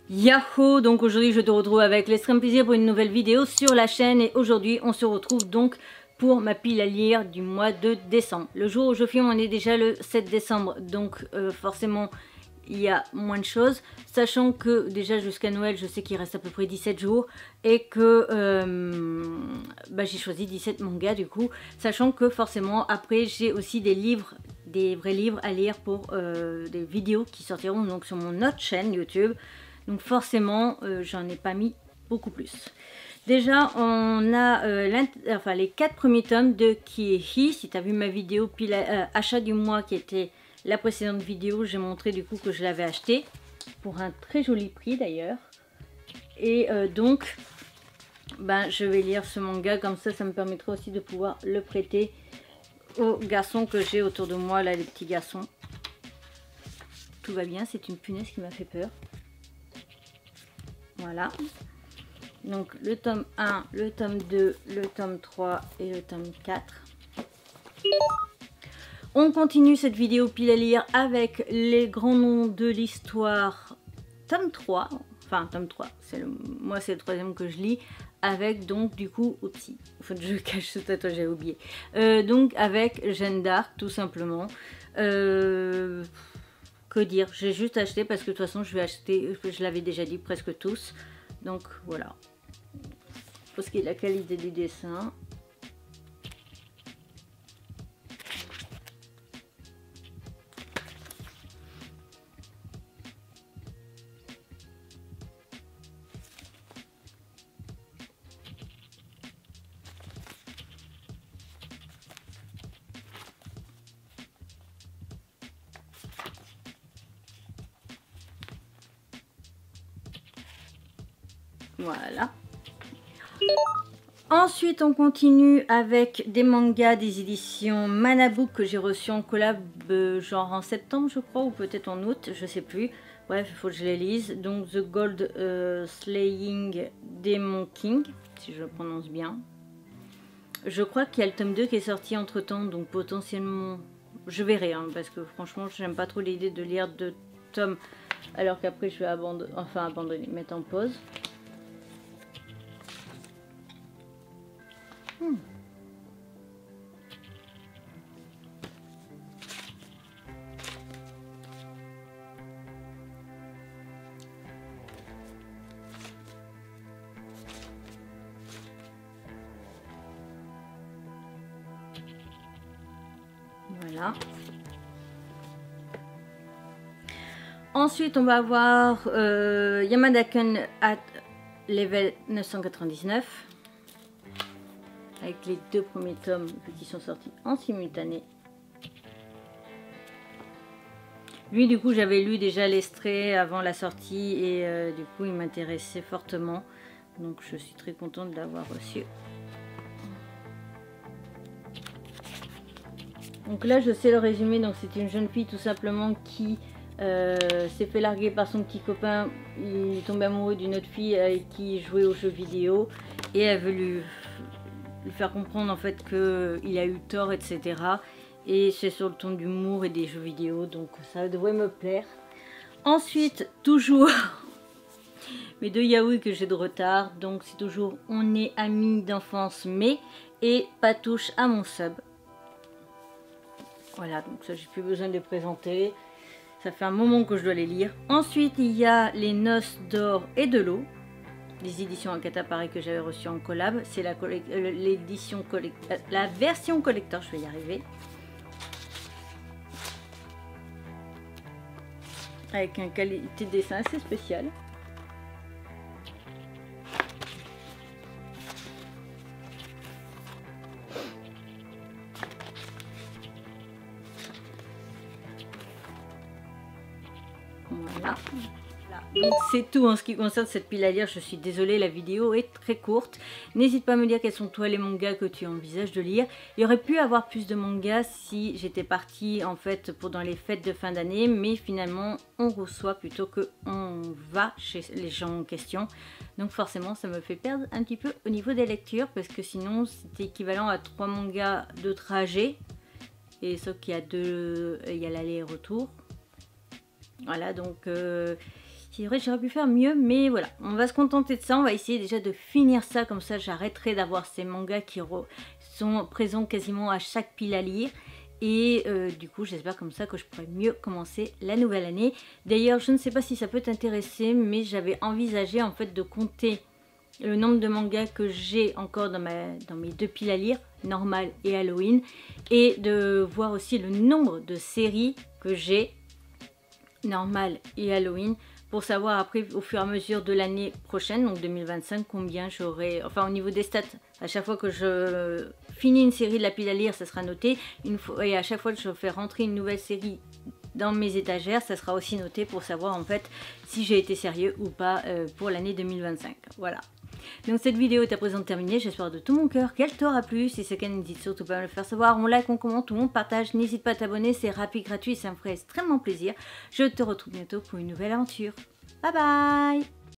Yahoo! Donc aujourd'hui je te retrouve avec l'extrême plaisir pour une nouvelle vidéo sur la chaîne et aujourd'hui on se retrouve donc pour ma pile à lire du mois de décembre. Le jour où je filme on est déjà le 7 décembre donc forcément il y a moins de choses, sachant que déjà jusqu'à Noël je sais qu'il reste à peu près 17 jours et que j'ai choisi 17 mangas du coup, sachant que forcément après j'ai aussi des livres, des vrais livres à lire pour des vidéos qui sortiront donc sur mon autre chaîne YouTube. Donc forcément, j'en ai pas mis beaucoup plus. Déjà, on a les 4 premiers tomes de Kiei. Si tu as vu ma vidéo achat du mois qui était la précédente vidéo, j'ai montré du coup que je l'avais acheté pour un très joli prix d'ailleurs. Et donc, je vais lire ce manga, comme ça me permettra aussi de pouvoir le prêter aux garçons que j'ai autour de moi, là les petits garçons. Tout va bien, c'est une punaise qui m'a fait peur. Voilà, donc le tome 1, le tome 2, le tome 3 et le tome 4. On continue cette vidéo pile à lire avec les grands noms de l'histoire, tome 3, enfin tome 3, moi c'est le troisième que je lis, avec donc du coup, oupsie, il faut que je cache ce tatouage, j'ai oublié, donc avec Jeanne d'Arc tout simplement. Que dire, j'ai juste acheté parce que de toute façon je vais acheter, je l'avais déjà dit, presque tous. Donc voilà. Pour ce qui est de la qualité du dessin. Voilà. Ensuite, on continue avec des mangas des éditions Manabook que j'ai reçu en collab genre en septembre, je crois, ou peut-être en août, je sais plus. Bref, il faut que je les lise. Donc, The Gold Slaying Demon King, si je le prononce bien. Je crois qu'il y a le tome 2 qui est sorti entre temps, donc potentiellement, je verrai, hein, parce que franchement, j'aime pas trop l'idée de lire 2 tomes alors qu'après je vais abandonner, mettre en pause. Voilà. Ensuite, on va avoir Yamada-kun at level 999. Avec les 2 premiers tomes qui sont sortis en simultané. Lui, du coup, j'avais lu déjà l'extrait avant la sortie et du coup, il m'intéressait fortement. Donc, je suis très contente de l'avoir reçu. Donc là, je sais le résumé. Donc, c'est une jeune fille tout simplement qui s'est fait larguer par son petit copain. Il est tombé amoureux d'une autre fille avec qui il jouait aux jeux vidéo. Et elle veut lui faire comprendre en fait qu'il a eu tort, etc. Et c'est sur le ton d'humour et des jeux vidéo, donc ça devrait me plaire. Ensuite, toujours mes 2 yaoi que j'ai de retard, donc c'est toujours On est amis d'enfance mais et Pas touche à mon sub. Voilà, donc ça j'ai plus besoin de les présenter. Ça fait un moment que je dois les lire. Ensuite, il y a Les Noces d'or et de l'eau. Les éditions Akata, pareil, que j'avais reçu en collab. C'est l'édition la version collector, je vais y arriver. Avec une qualité de dessin assez spéciale. Voilà. Donc c'est tout en ce qui concerne cette pile à lire. Je suis désolée, la vidéo est très courte. N'hésite pas à me dire quels sont toi les mangas que tu envisages de lire. Il y aurait pu avoir plus de mangas si j'étais partie en fait pendant les fêtes de fin d'année, mais finalement on reçoit plutôt que on va chez les gens en question. Donc forcément ça me fait perdre un petit peu au niveau des lectures parce que sinon c'était équivalent à 3 mangas de trajet. Et sauf qu'il y a il y a l'aller et retour. Voilà, donc C'est vrai, j'aurais pu faire mieux, mais voilà, on va se contenter de ça. On va essayer déjà de finir ça, comme ça j'arrêterai d'avoir ces mangas qui sont présents quasiment à chaque pile à lire. Et du coup, j'espère comme ça que je pourrai mieux commencer la nouvelle année. D'ailleurs, je ne sais pas si ça peut t'intéresser, mais j'avais envisagé en fait de compter le nombre de mangas que j'ai encore dans mes 2 piles à lire, normal et Halloween, et de voir aussi le nombre de séries que j'ai, normal et Halloween, pour savoir après au fur et à mesure de l'année prochaine, donc 2025, combien j'aurai, enfin au niveau des stats, à chaque fois que je finis une série de la pile à lire, ça sera noté, et à chaque fois que je fais rentrer une nouvelle série dans mes étagères, ça sera aussi noté pour savoir en fait si j'ai été sérieux ou pas pour l'année 2025. Voilà. Donc cette vidéo est à présent terminée, j'espère de tout mon cœur qu'elle t'aura plu. Si c'est le cas, n'hésite surtout pas à me le faire savoir. On like, on commente ou on partage. N'hésite pas à t'abonner, c'est rapide, gratuit, ça me ferait extrêmement plaisir. Je te retrouve bientôt pour une nouvelle aventure. Bye bye!